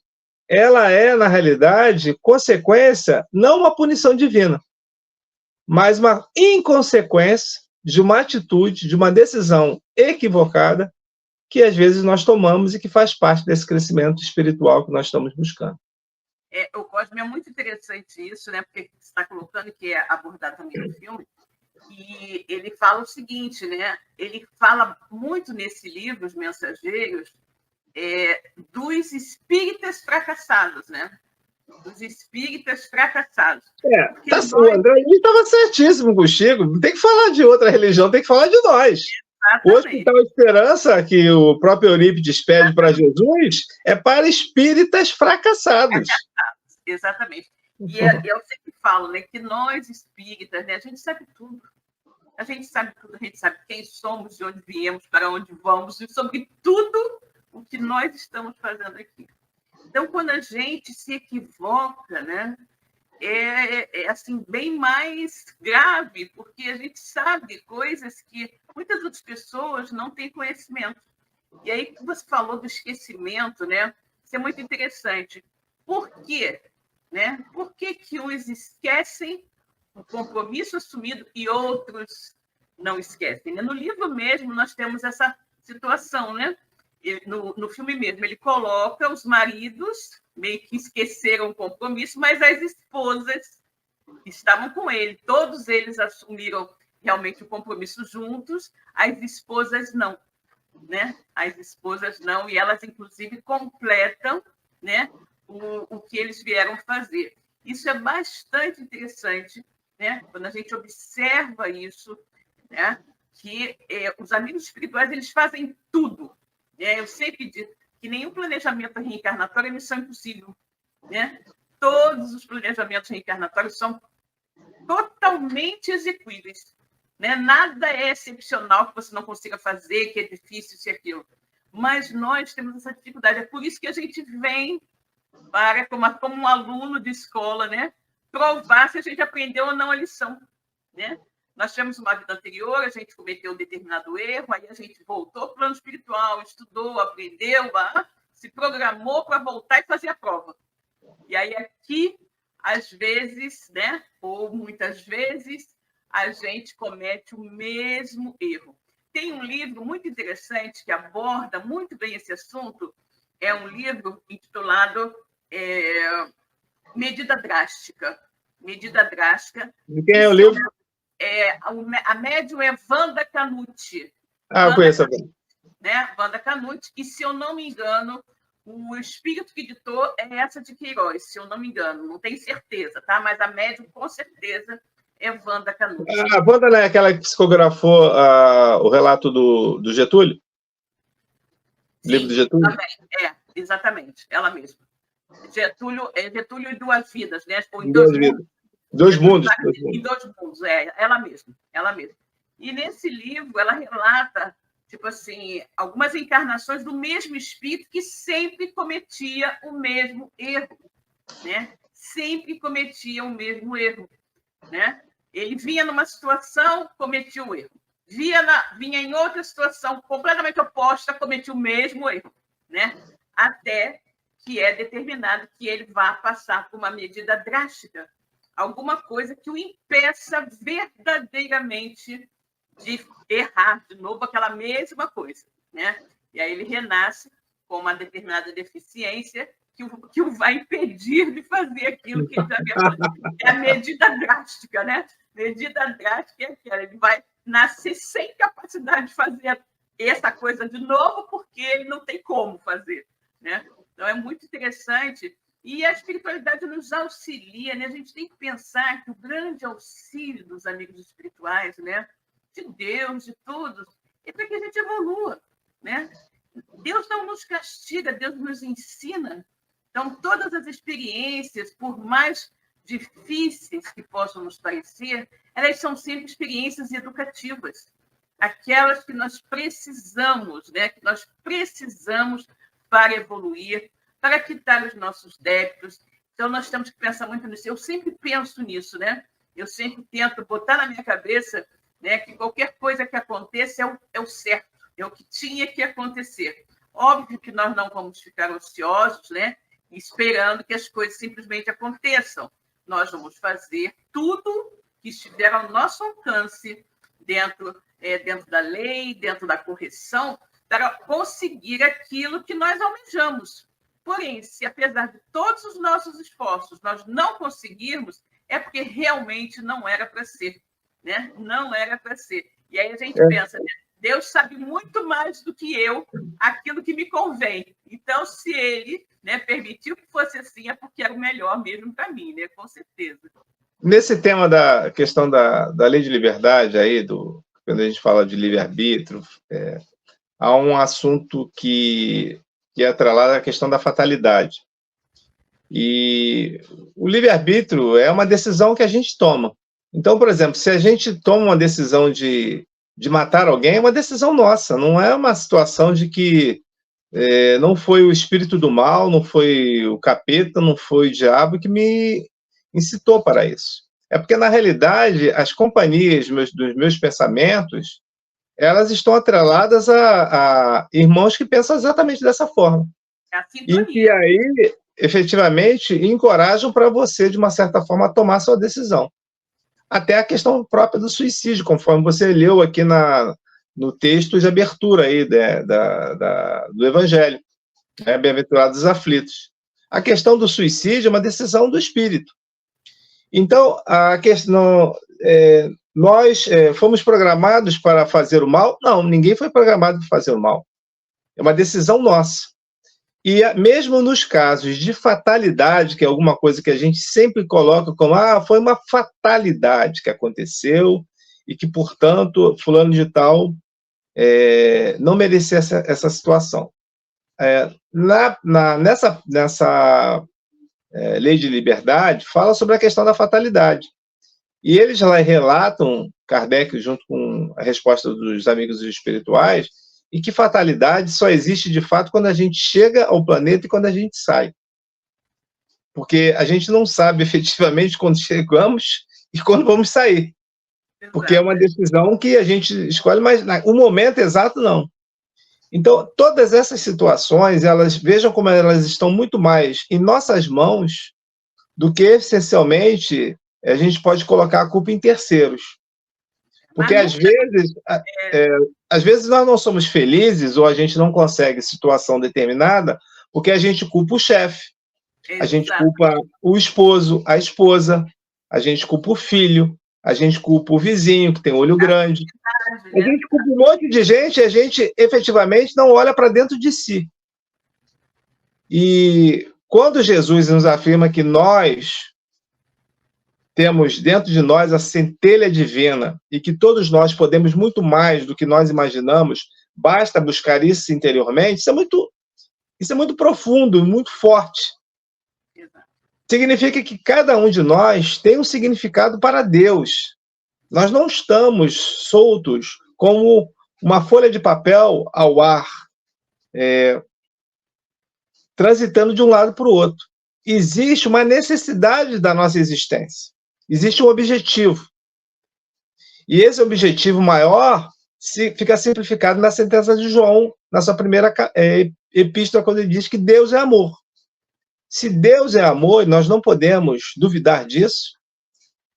ela é, na realidade, consequência, não uma punição divina, mas uma inconsequência de uma atitude, de uma decisão equivocada que, às vezes, nós tomamos e que faz parte desse crescimento espiritual que nós estamos buscando. O Cosme, é muito interessante isso, né? Porque você está colocando, que é abordado também no filme, e ele fala o seguinte, né? Ele fala muito nesse livro, Os Mensageiros, dos espíritas fracassados, né? Dos espíritas fracassados. O André estava certíssimo contigo. Não tem que falar de outra religião, tem que falar de nós. Exatamente. O Hospital Esperança, que o próprio Eurípides pede para Jesus, é para espíritas fracassados. Exatamente. E eu sempre falo, né, que nós espíritas, né, a gente sabe tudo. A gente sabe tudo, a gente sabe quem somos, de onde viemos, para onde vamos, e sobre tudo o que nós estamos fazendo aqui. Então, quando a gente se equivoca, né, assim, bem mais grave, porque a gente sabe coisas que muitas outras pessoas não têm conhecimento. E aí, você falou do esquecimento, né? Isso é muito interessante. Por quê? Né? Por que uns esquecem o compromisso assumido e outros não esquecem? No livro mesmo, nós temos essa situação, né? No filme mesmo, ele coloca os maridos meio que esqueceram o compromisso, mas as esposas estavam com ele. Todos eles assumiram realmente o compromisso juntos, as esposas não, né? As esposas não, e elas, inclusive, completam, né, o que eles vieram fazer. Isso é bastante interessante, né? Quando a gente observa isso, né? Que os amigos espirituais, eles fazem tudo. Eu sempre digo que nenhum planejamento reencarnatório é missão impossível, né? Todos os planejamentos reencarnatórios são totalmente execuíveis, né? Nada é excepcional que você não consiga fazer, que é difícil, se aquilo. Mas nós temos essa dificuldade. É por isso que a gente vem para, como um aluno de escola, né? Provar se a gente aprendeu ou não a lição, né? Nós tivemos uma vida anterior, a gente cometeu um determinado erro, aí a gente voltou para o plano espiritual, estudou, aprendeu, se programou para voltar e fazer a prova. E aí aqui, às vezes, né, ou muitas vezes, a gente comete o mesmo erro. Tem um livro muito interessante que aborda muito bem esse assunto, é um livro intitulado Medida Drástica. Medida Drástica. De quem é o livro? A médium é Wanda Canuti. Eu conheço. Né? Wanda Canuti. E, se eu não me engano, o espírito que ditou é essa de Queiroz, se eu não me engano. Não tenho certeza, tá? Mas a médium, com certeza, é Wanda Canuti. A Wanda não é aquela que psicografou o relato do Getúlio? Sim, livro do Getúlio? Também. Exatamente. Ela mesma. Getúlio e Duas Vidas, né? Ou em Duas Vidas. Dois mundos. Em dois mundos, ela mesma. E nesse livro, ela relata, tipo assim, algumas encarnações do mesmo espírito que sempre cometia o mesmo erro, né? Sempre cometia o mesmo erro, né? Ele vinha numa situação, cometia o erro. Vinha em outra situação completamente oposta, cometia o mesmo erro, né? Até que é determinado que ele vá passar por uma medida drástica, alguma coisa que o impeça verdadeiramente de errar de novo aquela mesma coisa, né? E aí ele renasce com uma determinada deficiência que o vai impedir de fazer aquilo que ele já havia feito. É a medida drástica, né? Medida drástica é aquela, ele vai nascer sem capacidade de fazer essa coisa de novo, porque ele não tem como fazer, né? Então, é muito interessante. E a espiritualidade nos auxilia, né? A gente tem que pensar que o grande auxílio dos amigos espirituais, né? De Deus, de todos, é para que a gente evolua, né? Deus não nos castiga, Deus nos ensina. Então, todas as experiências, por mais difíceis que possam nos parecer, elas são sempre experiências educativas. Aquelas que nós precisamos, né? Que nós precisamos para evoluir, para quitar os nossos débitos. Então, nós temos que pensar muito nisso. Eu sempre penso nisso, né? Eu sempre tento botar na minha cabeça, né, que qualquer coisa que aconteça é o certo, é o que tinha que acontecer. Óbvio que nós não vamos ficar ociosos, né, esperando que as coisas simplesmente aconteçam. Nós vamos fazer tudo que estiver ao nosso alcance, dentro da lei, dentro da correção, para conseguir aquilo que nós almejamos. Porém, se apesar de todos os nossos esforços nós não conseguirmos, é porque realmente não era para ser, né? Não era para ser. E aí a gente pensa, né? Deus sabe muito mais do que eu aquilo que me convém. Então, se ele, né, permitiu que fosse assim, é porque era o melhor mesmo para mim, né? Com certeza. Nesse tema da questão da lei de liberdade, aí, quando a gente fala de livre-arbítrio, há um assunto que é atrelado à questão da fatalidade. E o livre-arbítrio é uma decisão que a gente toma. Então, por exemplo, se a gente toma uma decisão de matar alguém, é uma decisão nossa, não é uma situação de que não foi o espírito do mal, não foi o capeta, não foi o diabo que me incitou para isso. É porque, na realidade, as companhias dos meus pensamentos, elas estão atreladas a irmãos que pensam exatamente dessa forma. E que aí, efetivamente, encorajam para você, de uma certa forma, a tomar sua decisão. Até a questão própria do suicídio, conforme você leu aqui no texto de abertura aí do Evangelho, né? Bem-aventurados os aflitos. A questão do suicídio é uma decisão do espírito. Então, a questão... nós fomos programados para fazer o mal? Não, ninguém foi programado para fazer o mal. É uma decisão nossa. E mesmo nos casos de fatalidade, que é alguma coisa que a gente sempre coloca como foi uma fatalidade que aconteceu e que, portanto, fulano de tal não merecia essa situação. Nessa lei de liberdade, fala sobre a questão da fatalidade. E eles lá relatam, Kardec, junto com a resposta dos amigos espirituais, e que fatalidade só existe de fato quando a gente chega ao planeta e quando a gente sai. Porque a gente não sabe efetivamente quando chegamos e quando vamos sair. Porque é uma decisão que a gente escolhe, mas o momento exato não. Então, todas essas situações, vejam como elas estão muito mais em nossas mãos do que, essencialmente, a gente pode colocar a culpa em terceiros. Porque, às vezes, nós não somos felizes ou a gente não consegue situação determinada porque a gente culpa o chefe, a gente culpa o esposo, a esposa, a gente culpa o filho, a gente culpa o vizinho, que tem olho grande. A gente culpa um monte de gente e a gente, efetivamente, não olha para dentro de si. E quando Jesus nos afirma que nós temos dentro de nós a centelha divina e que todos nós podemos muito mais do que nós imaginamos, basta buscar isso interiormente, isso é muito profundo, muito forte. Significa que cada um de nós tem um significado para Deus. Nós não estamos soltos como uma folha de papel ao ar, transitando de um lado para o outro. Existe uma necessidade da nossa existência. Existe um objetivo. E esse objetivo maior fica simplificado na sentença de João, na sua primeira epístola, quando ele diz que Deus é amor. Se Deus é amor, e nós não podemos duvidar disso,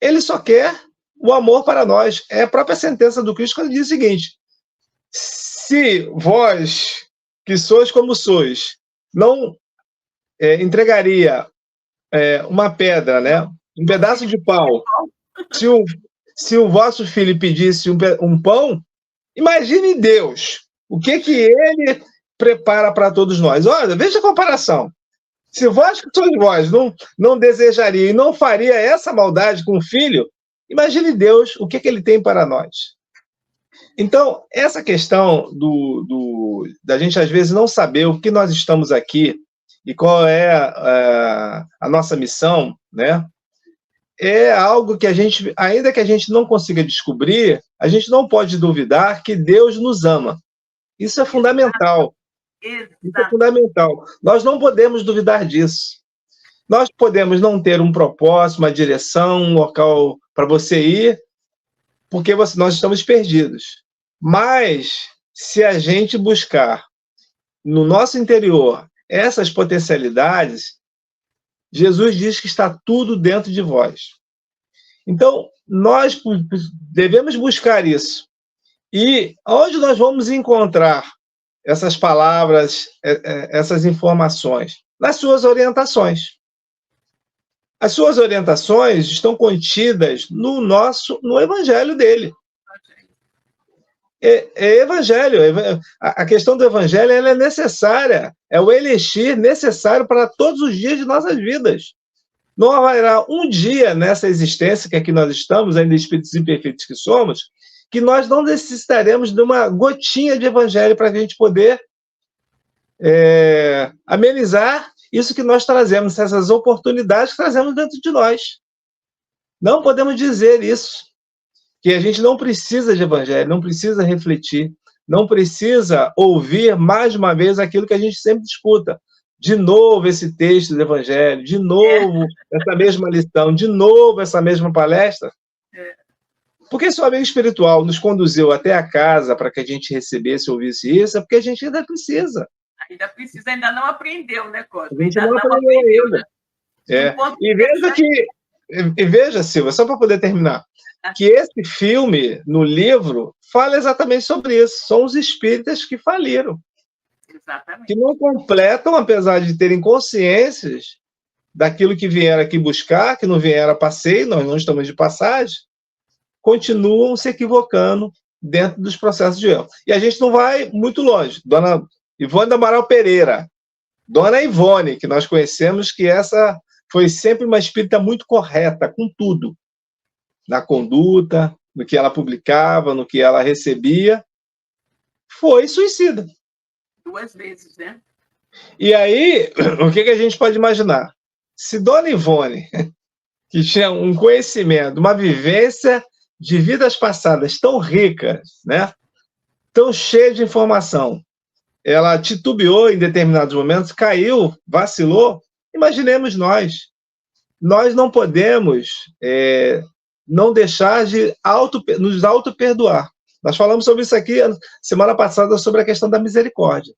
ele só quer o amor para nós. É a própria sentença do Cristo quando diz o seguinte: se vós, que sois como sois, não entregaria uma pedra, né, um pedaço de pau, se o vosso filho pedisse um pão, imagine Deus, o que ele prepara para todos nós. Olha, veja a comparação. Se vós que sois vós não desejaria e não faria essa maldade com o filho, imagine Deus, o que ele tem para nós. Então, essa questão da gente, às vezes, não saber o que nós estamos aqui e qual é a nossa missão, né? É algo que a gente, ainda que a gente não consiga descobrir, a gente não pode duvidar que Deus nos ama. Isso é fundamental. Isso é fundamental. Nós não podemos duvidar disso. Nós podemos não ter um propósito, uma direção, um local para você ir, porque nós estamos perdidos. Mas, se a gente buscar no nosso interior essas potencialidades, Jesus diz que está tudo dentro de vós. Então, nós devemos buscar isso. E onde nós vamos encontrar essas palavras, essas informações? Nas suas orientações. As suas orientações estão contidas no Evangelho dele. Evangelho. A questão do Evangelho ela é necessária. É o elixir necessário para todos os dias de nossas vidas. Não haverá um dia nessa existência que aqui nós estamos, ainda espíritos imperfeitos que somos, que nós não necessitaremos de uma gotinha de Evangelho para a gente poder amenizar isso que nós trazemos, essas oportunidades que trazemos dentro de nós. Não podemos dizer isso, que a gente não precisa de Evangelho, não precisa refletir, não precisa ouvir mais uma vez aquilo que a gente sempre escuta. de novo esse texto do Evangelho, de novo essa mesma lição, de novo essa mesma palestra? Porque se o amigo espiritual nos conduziu até a casa para que a gente recebesse ou ouvisse isso, é porque a gente ainda precisa. Ainda precisa, ainda não aprendeu, né, Cosme? A gente Ainda não não aprendeu aprendeu, ainda. né? E veja, Silvia, só para poder terminar, que esse filme, no livro, fala exatamente sobre isso. São os espíritas que faliram. Exatamente. Que não completam, apesar de terem consciências daquilo que vieram aqui buscar, que não vieram a passeio, nós não estamos de passagem, continuam se equivocando dentro dos processos de erro. E a gente não vai muito longe. Dona Ivone do Amaral Pereira, Dona Ivone, que nós conhecemos, que essa foi sempre uma espírita muito correta com tudo, na conduta, no que ela publicava, no que ela recebia, foi suicida. 2 vezes, né? E aí, o que a gente pode imaginar? Se Dona Ivone, que tinha um conhecimento, uma vivência de vidas passadas tão ricas, né? Tão cheia de informação, ela titubeou em determinados momentos, caiu, vacilou, imaginemos nós. Nós não podemos não deixar de nos auto-perdoar. Nós falamos sobre isso aqui semana passada, sobre a questão da misericórdia.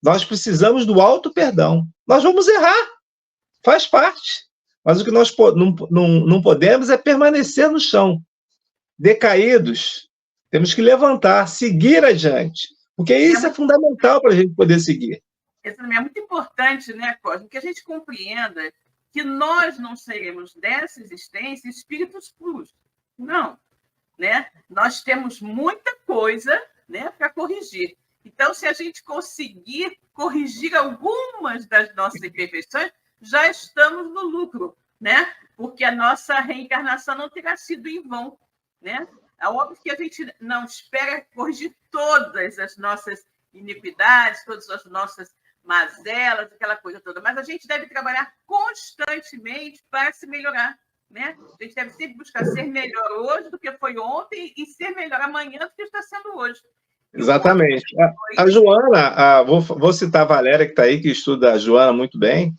Nós precisamos do auto-perdão. Nós vamos errar, faz parte. Mas o que nós não podemos é permanecer no chão, decaídos. Temos que levantar, seguir adiante. Porque isso é fundamental para a gente poder seguir. Isso também é muito importante, né, Cosme, que a gente compreenda que nós não seremos dessa existência espíritos puros. Não. Né? Nós temos muita coisa, né, para corrigir. Então, se a gente conseguir corrigir algumas das nossas imperfeições, já estamos no lucro, né? Porque a nossa reencarnação não terá sido em vão, né? É óbvio que a gente não espera corrigir todas as nossas iniquidades, todas as nossas mazelas, aquela coisa toda, mas a gente deve trabalhar constantemente para se melhorar, né? A gente deve sempre buscar ser melhor hoje do que foi ontem e ser melhor amanhã do que está sendo hoje. Exatamente. A Joana, vou citar a Valéria, que está aí, que estuda a Joana muito bem.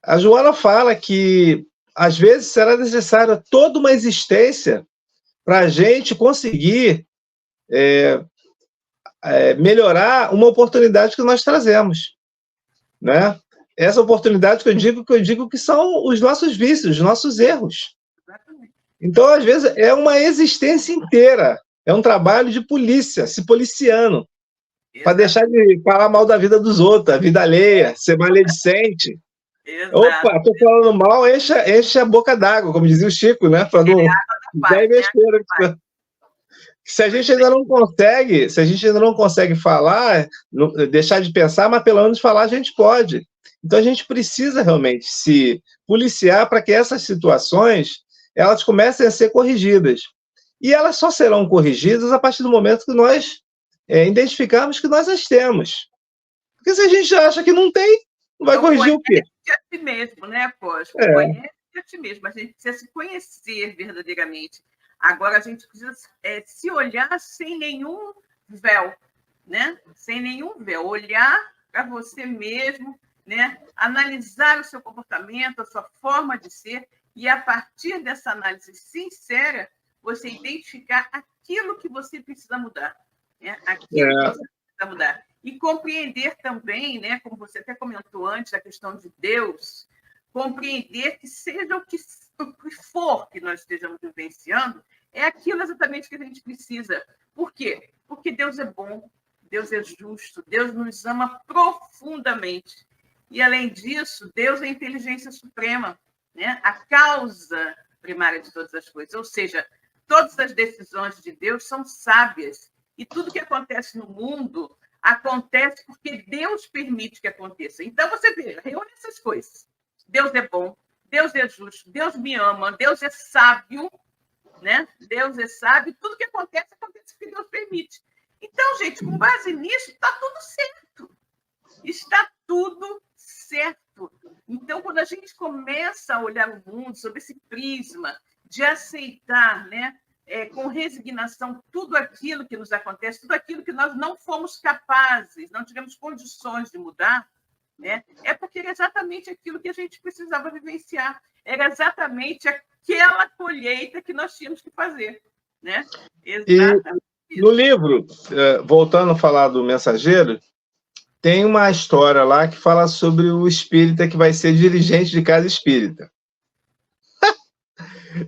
A Joana fala que, às vezes, será necessária toda uma existência para a gente conseguir melhorar uma oportunidade que nós trazemos, né? Essa oportunidade que eu digo que são os nossos vícios, os nossos erros. Então, às vezes, é uma existência inteira. É um trabalho de polícia, se policiando, para deixar de falar mal da vida dos outros, a vida alheia, ser maledicente. Exato. Opa, estou falando mal, enche a boca d'água, como dizia o Chico, né? Para não dar besteira. Se a gente ainda não consegue falar, deixar de pensar, mas pelo menos falar a gente pode. Então a gente precisa realmente se policiar para que essas situações elas comecem a ser corrigidas. E elas só serão corrigidas a partir do momento que nós identificarmos que nós as temos. Porque se a gente acha que não tem, não vai corrigir o quê? Conhece a si mesmo, né, Cosmo? Conhece a si mesmo. A gente precisa se conhecer verdadeiramente. Agora a gente precisa se olhar sem nenhum véu, né? Sem nenhum véu. Olhar para você mesmo, né? Analisar o seu comportamento, a sua forma de ser, e a partir dessa análise sincera, você identificar aquilo que você precisa mudar, né? Aquilo que você precisa mudar. E compreender também, né, como você até comentou antes, a questão de Deus, compreender que seja o que for que nós estejamos vivenciando, é aquilo exatamente que a gente precisa. Por quê? Porque Deus é bom, Deus é justo, Deus nos ama profundamente. E, além disso, Deus é a inteligência suprema, né? A causa primária de todas as coisas. Ou seja, todas as decisões de Deus são sábias. E tudo que acontece no mundo acontece porque Deus permite que aconteça. Então, você vê, reúne essas coisas. Deus é bom, Deus é justo, Deus me ama, Deus é sábio, né? Deus é sábio, tudo que acontece porque Deus permite. Então, gente, com base nisso, está tudo certo. Está tudo certo. Então, quando a gente começa a olhar o mundo sob esse prisma de aceitar, né, com resignação, tudo aquilo que nos acontece, tudo aquilo que nós não fomos capazes, não tivemos condições de mudar, né? É porque era exatamente aquilo que a gente precisava vivenciar. Era exatamente aquela colheita que nós tínhamos que fazer, né? Exatamente. E no livro, voltando a falar do Mensageiro, tem uma história lá que fala sobre o espírita que vai ser dirigente de casa espírita.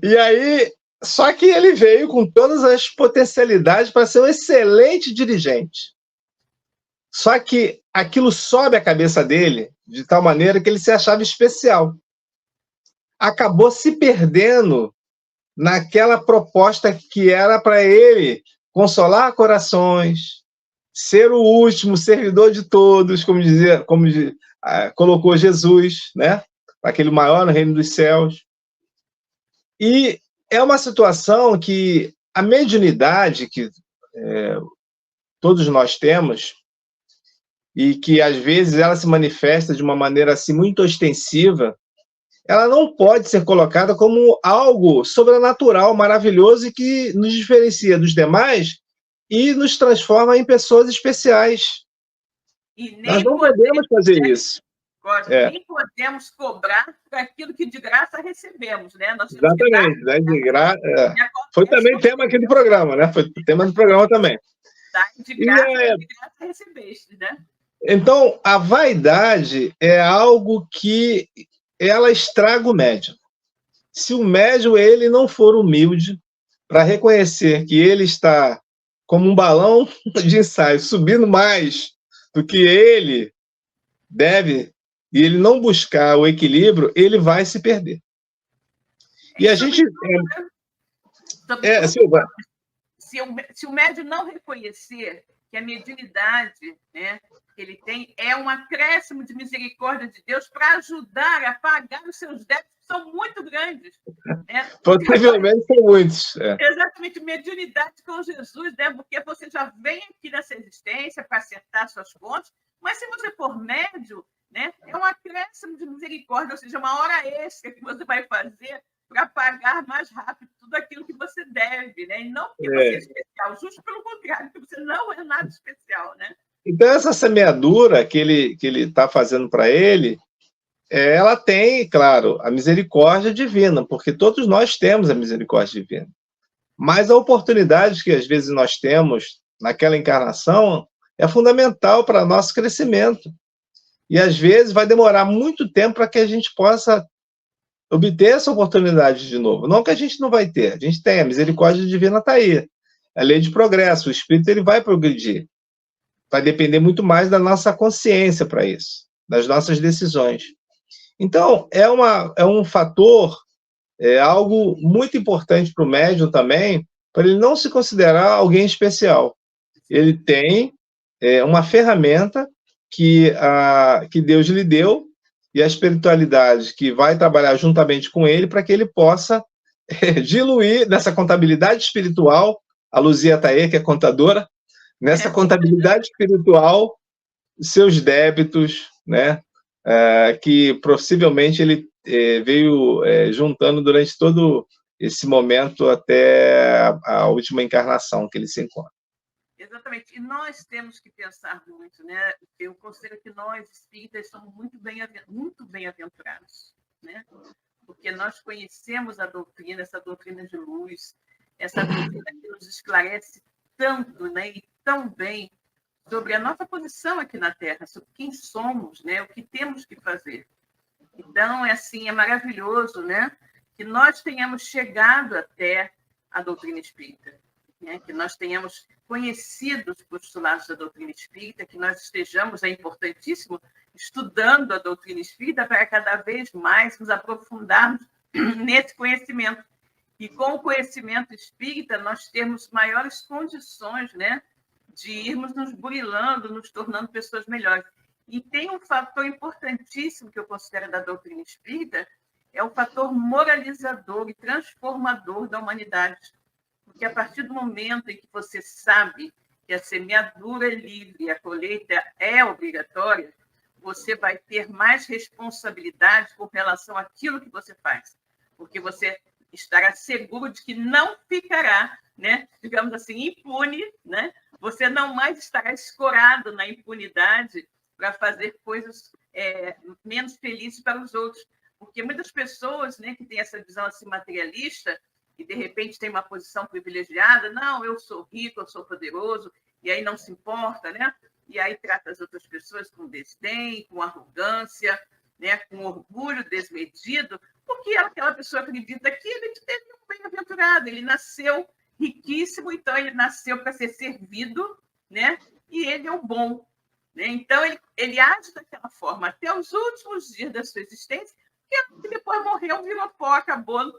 E aí, só que ele veio com todas as potencialidades para ser um excelente dirigente. Só que aquilo sobe a cabeça dele de tal maneira que ele se achava especial. Acabou se perdendo naquela proposta que era para ele consolar corações, ser o último servidor de todos, como colocou Jesus, né? Aquele maior no reino dos céus. E é uma situação que a mediunidade que todos nós temos, e que às vezes ela se manifesta de uma maneira assim muito ostensiva, ela não pode ser colocada como algo sobrenatural, maravilhoso e que nos diferencia dos demais e nos transforma em pessoas especiais. Nós não podemos fazer isso. Nem podemos cobrar por aquilo que de graça recebemos, né? Exatamente, né? De graça. Foi também tema aqui do programa, né? Foi tema do programa também. De graça recebeste, né? Então, a vaidade é algo que ela estraga o médium. Se o médium ele não for humilde para reconhecer que ele está como um balão de ensaio, subindo mais do que ele deve, e ele não buscar o equilíbrio, ele vai se perder. E a gente... Silva. Se o médium não reconhecer que a mediunidade, né, que ele tem é um acréscimo de misericórdia de Deus para ajudar a pagar os seus débitos, que são muito grandes. Né? Possivelmente são muitos. Exatamente, mediunidade com Jesus, né? Porque você já vem aqui nessa existência para acertar suas contas, mas se você for médium, né, é um acréscimo de misericórdia, ou seja, uma hora extra que você vai fazer para pagar mais rápido tudo aquilo que você deve, né? E não porque você é especial, justo pelo contrário, porque você não é nada especial, né? Então, essa semeadura que ele está fazendo para ele, ela tem, claro, a misericórdia divina, porque todos nós temos a misericórdia divina. Mas a oportunidade que às vezes nós temos naquela encarnação é fundamental para nosso crescimento. E às vezes vai demorar muito tempo para que a gente possa obter essa oportunidade de novo. Não que a gente não vai ter, a gente tem, a misericórdia divina está aí. A lei de progresso, o espírito ele vai progredir. Vai depender muito mais da nossa consciência para isso, das nossas decisões. Então, é um fator, algo muito importante para o médium também, para ele não se considerar alguém especial. Ele tem uma ferramenta que Deus lhe deu, e a espiritualidade que vai trabalhar juntamente com ele para que ele possa diluir nessa contabilidade espiritual, a Luzia está aí, que é contadora, nessa contabilidade espiritual, seus débitos, né, que possivelmente ele veio juntando durante todo esse momento até a última encarnação que ele se encontra. Exatamente. E nós temos que pensar muito, né? Eu considero que nós, espíritas, somos muito bem-aventurados, né? Porque nós conhecemos a doutrina, essa doutrina de luz, essa doutrina que nos esclarece tanto, né? E tão bem sobre a nossa posição aqui na Terra, sobre quem somos, né? O que temos que fazer. Então, é maravilhoso, né? Que nós tenhamos chegado até a doutrina espírita, né? Que nós tenhamos conhecido os postulados da doutrina espírita, que nós estejamos, é importantíssimo, estudando a doutrina espírita para cada vez mais nos aprofundarmos nesse conhecimento. E com o conhecimento espírita, nós temos maiores condições, né, de irmos nos burilando, nos tornando pessoas melhores. E tem um fator importantíssimo que eu considero da doutrina espírita, é o fator moralizador e transformador da humanidade. Porque a partir do momento em que você sabe que a semeadura é livre e a colheita é obrigatória, você vai ter mais responsabilidade com relação àquilo que você faz. Porque você estará seguro de que não ficará, né, digamos assim, impune, né? Você não mais estará escorado na impunidade para fazer coisas menos felizes para os outros. Porque muitas pessoas, né, que têm essa visão assim, materialista, e de repente tem uma posição privilegiada, não, eu sou rico, eu sou poderoso, e aí não se importa, né? E aí trata as outras pessoas com desdém, com arrogância, né, com orgulho desmedido, porque aquela pessoa acredita que ele teve um bem-aventurado, ele nasceu riquíssimo, então ele nasceu para ser servido, né? E ele é o bom, né? Então ele age daquela forma até os últimos dias da sua existência, que depois morreu, virou pó, acabou,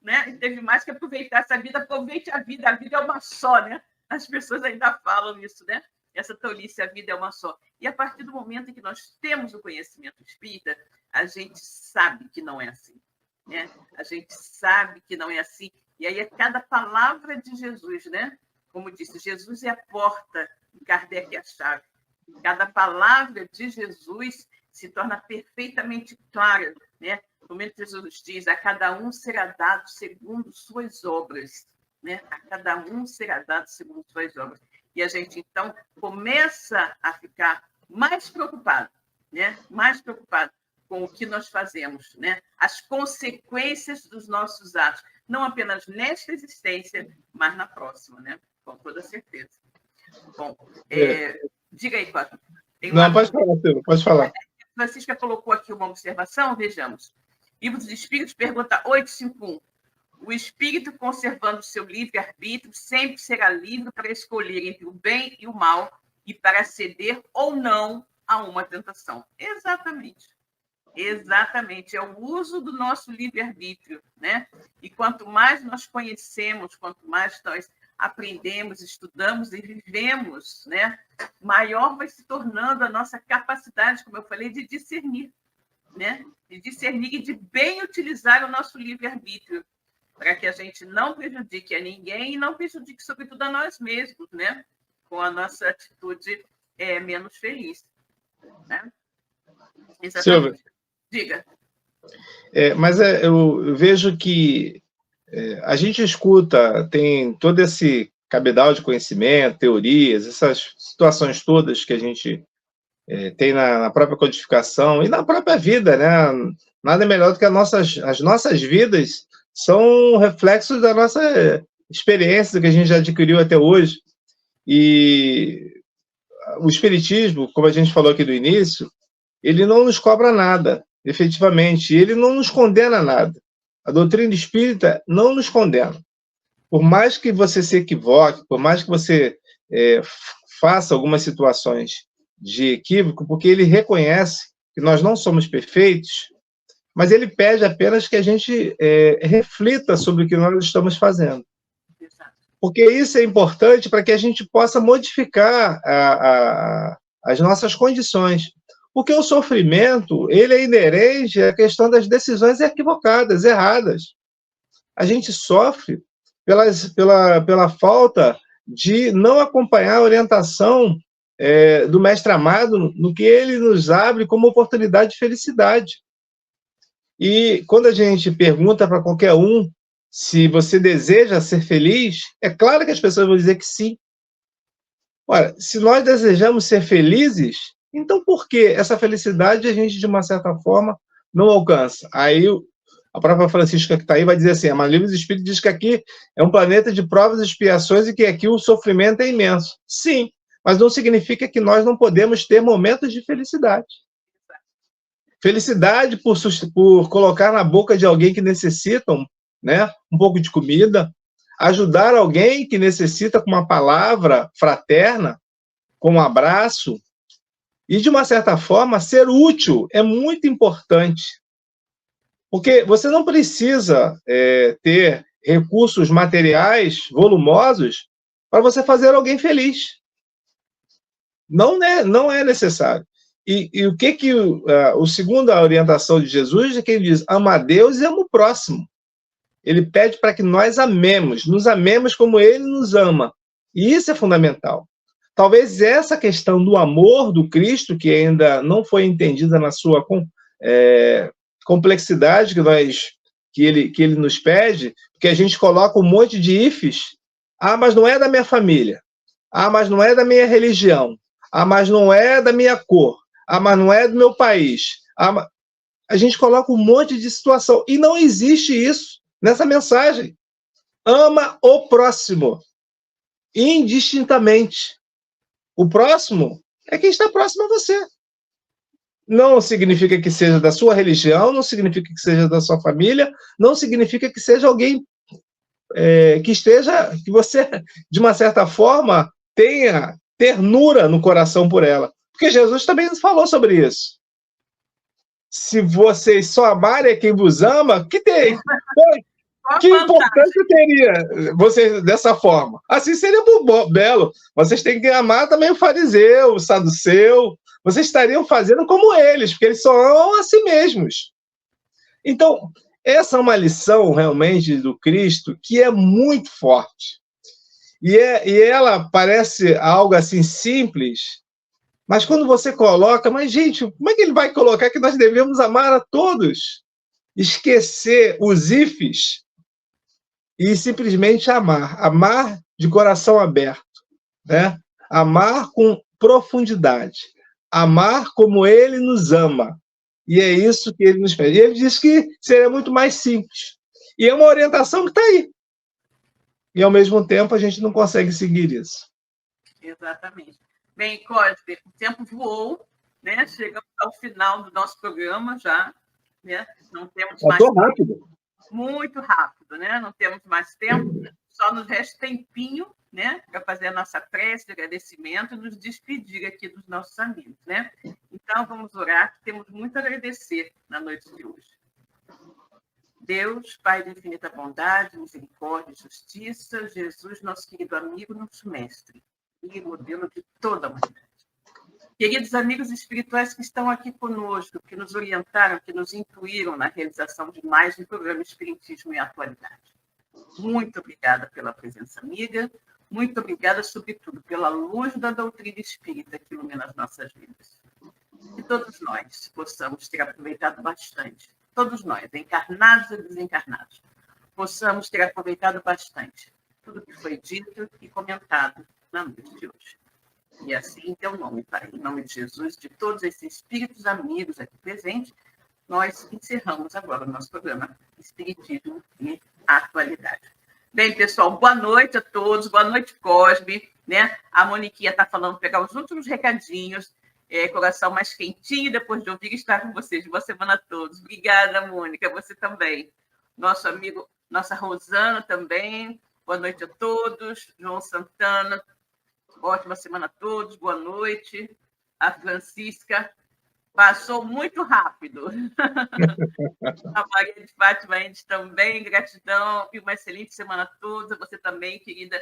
né? E teve mais que aproveitar essa vida. Aproveite a vida é uma só, né? As pessoas ainda falam isso, né? Essa tolice, a vida é uma só. E a partir do momento em que nós temos o conhecimento espírita, a gente sabe que não é assim, né? A gente sabe que não é assim. E aí é cada palavra de Jesus, né? Como disse, Jesus é a porta e Kardec é a chave. Cada palavra de Jesus se torna perfeitamente clara, né? Como Jesus diz, a cada um será dado segundo suas obras, né? A cada um será dado segundo suas obras. E a gente, então, começa a ficar mais preocupado, né? Mais preocupado com o que nós fazemos, né? As consequências dos nossos atos, não apenas nesta existência, mas na próxima, né? Com toda certeza. Bom, diga aí, Cláudio. Não, pode falar, Silvio, pode falar. Francisca colocou aqui uma observação, vejamos. Livro dos Espíritos, pergunta 851. O espírito, conservando seu livre-arbítrio, sempre será livre para escolher entre o bem e o mal e para ceder ou não a uma tentação. Exatamente. Exatamente. É o uso do nosso livre-arbítrio, né? E quanto mais nós conhecemos, quanto mais nós aprendemos, estudamos e vivemos, né? Maior vai se tornando a nossa capacidade, como eu falei, de discernir, né? De discernir e de bem utilizar o nosso livre-arbítrio, para que a gente não prejudique a ninguém e não prejudique, sobretudo, a nós mesmos, né? Com a nossa atitude menos feliz. Né? Exatamente. Silvia, diga. Mas eu vejo que a gente escuta, tem todo esse cabedal de conhecimento, teorias, essas situações todas que a gente tem na própria codificação e na própria vida, né? Nada melhor do que as nossas vidas são reflexos da nossa experiência, do que a gente já adquiriu até hoje. E o Espiritismo, como a gente falou aqui do início, ele não nos cobra nada, efetivamente, ele não nos condena a nada. A doutrina espírita não nos condena. Por mais que você se equivoque, por mais que você faça algumas situações de equívoco, porque ele reconhece que nós não somos perfeitos, mas ele pede apenas que a gente reflita sobre o que nós estamos fazendo. Porque isso é importante para que a gente possa modificar as nossas condições. Porque o sofrimento, ele é inerente à questão das decisões equivocadas, erradas. A gente sofre pela falta de não acompanhar a orientação do Mestre Amado no que ele nos abre como oportunidade de felicidade. E quando a gente pergunta para qualquer um se você deseja ser feliz, é claro que as pessoas vão dizer que sim. Ora, se nós desejamos ser felizes, então por que essa felicidade a gente, de uma certa forma, não alcança? Aí a própria Francisca que está aí vai dizer assim, mas o Livro dos Espíritos diz que aqui é um planeta de provas e expiações e que aqui o sofrimento é imenso. Sim, mas não significa que nós não podemos ter momentos de felicidade. Felicidade por colocar na boca de alguém que necessita, né, um pouco de comida, ajudar alguém que necessita com uma palavra fraterna, com um abraço, e, de uma certa forma, ser útil é muito importante. Porque você não precisa ter recursos materiais volumosos para você fazer alguém feliz. Não é necessário. E o que o segundo a orientação de Jesus é que ele diz, ama a Deus e ama o próximo. Ele pede para que nós nos amemos como ele nos ama. E isso é fundamental. Talvez essa questão do amor do Cristo, que ainda não foi entendida na sua complexidade que ele nos pede, porque a gente coloca um monte de ifs, mas não é da minha família, mas não é da minha religião, mas não é da minha cor, Ah, mas não é do meu país. Ah, a gente coloca um monte de situação. E não existe isso nessa mensagem. Ama o próximo, indistintamente. O próximo é quem está próximo a você. Não significa que seja da sua religião, não significa que seja da sua família, não significa que seja alguém que você, de uma certa forma, tenha ternura no coração por ela. Porque Jesus também falou sobre isso. Se vocês só amarem quem vos ama, que importância teria vocês dessa forma? Assim seria belo. Vocês têm que amar também o fariseu, o saduceu. Vocês estariam fazendo como eles, porque eles só amam a si mesmos. Então, essa é uma lição realmente do Cristo que é muito forte. E ela parece algo assim simples, mas quando você coloca, mas gente, como é que ele vai colocar que nós devemos amar a todos? Esquecer os ifs e simplesmente amar de coração aberto, né? Amar com profundidade, amar como ele nos ama. E é isso que ele nos pede. E ele diz que seria muito mais simples. E é uma orientação que está aí. E, ao mesmo tempo, a gente não consegue seguir isso. Exatamente. Bem, Cosme, o tempo voou, né? Chegamos ao final do nosso programa já, né? Não temos mais tempo. Rápido. Muito rápido, né? Não temos mais tempo, só nos resta tempinho, né? Para fazer a nossa prece de agradecimento e nos despedir aqui dos nossos amigos, né? Então, vamos orar, que temos muito a agradecer na noite de hoje. Deus, Pai de infinita bondade, misericórdia e justiça, Jesus, nosso querido amigo, nosso mestre e modelo de toda a humanidade. Queridos amigos espirituais que estão aqui conosco, que nos orientaram, que nos intuíram na realização de mais um programa Espiritismo e Atualidade. Muito obrigada pela presença amiga, muito obrigada, sobretudo, pela luz da doutrina espírita que ilumina as nossas vidas. Que todos nós possamos ter aproveitado bastante, todos nós, encarnados e desencarnados, possamos ter aproveitado bastante tudo que foi dito e comentado na noite de hoje. E assim, em teu nome, Pai, em nome de Jesus, de todos esses espíritos amigos aqui presentes, nós encerramos agora o nosso programa Espiritismo e Atualidade. Bem, pessoal, boa noite a todos, boa noite, Cosme, né? A Moniquinha está falando, pegar os últimos recadinhos, coração mais quentinho, depois de ouvir estar com vocês. Boa semana a todos. Obrigada, Mônica, você também. Nosso amigo, nossa Rosana também, boa noite a todos. João Santana, ótima semana a todos, boa noite. A Francisca, passou muito rápido. A Maria de Fátima Endes também, gratidão e uma excelente semana a todos. A você também, querida.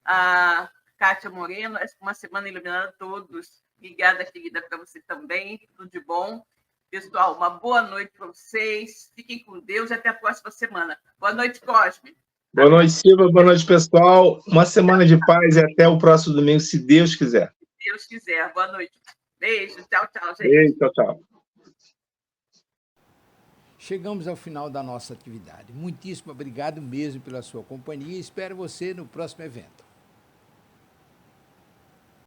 A Kátia Moreno, uma semana iluminada a todos. Obrigada, querida, para você também. Tudo de bom. Pessoal, uma boa noite para vocês. Fiquem com Deus e até a próxima semana. Boa noite, Cosme. Boa noite, Silva. Boa noite, pessoal. Uma semana de paz e até o próximo domingo, se Deus quiser. Se Deus quiser. Boa noite. Beijo. Tchau, tchau, gente. Beijo, tchau, tchau. Chegamos ao final da nossa atividade. Muitíssimo obrigado mesmo pela sua companhia e espero você no próximo evento.